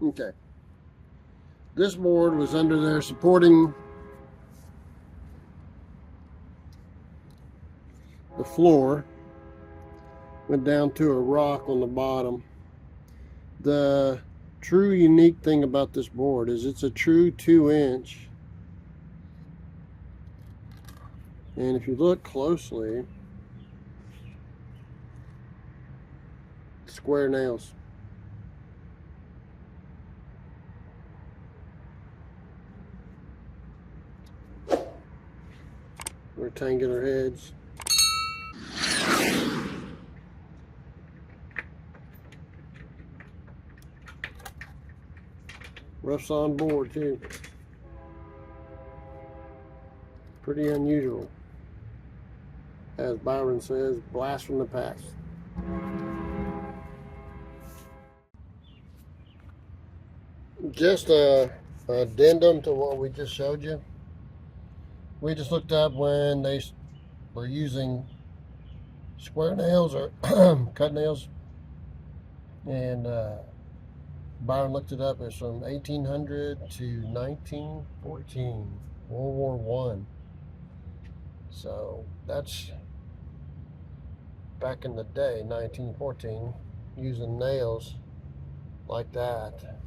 Okay. This board was under there supporting the floor. Went down to a rock on the bottom. The true unique thing about this board is it's a true 2-inch. And if you look closely, square nails. Rectangular heads. Rough sawn board too. Pretty unusual. As Byron says, blast from the past. Just a addendum to what we just showed you. We just looked up when they were using square nails or cut nails, and Byron looked it up. It's from 1800 to 1914, World War I. So that's back in the day, 1914, using nails like that.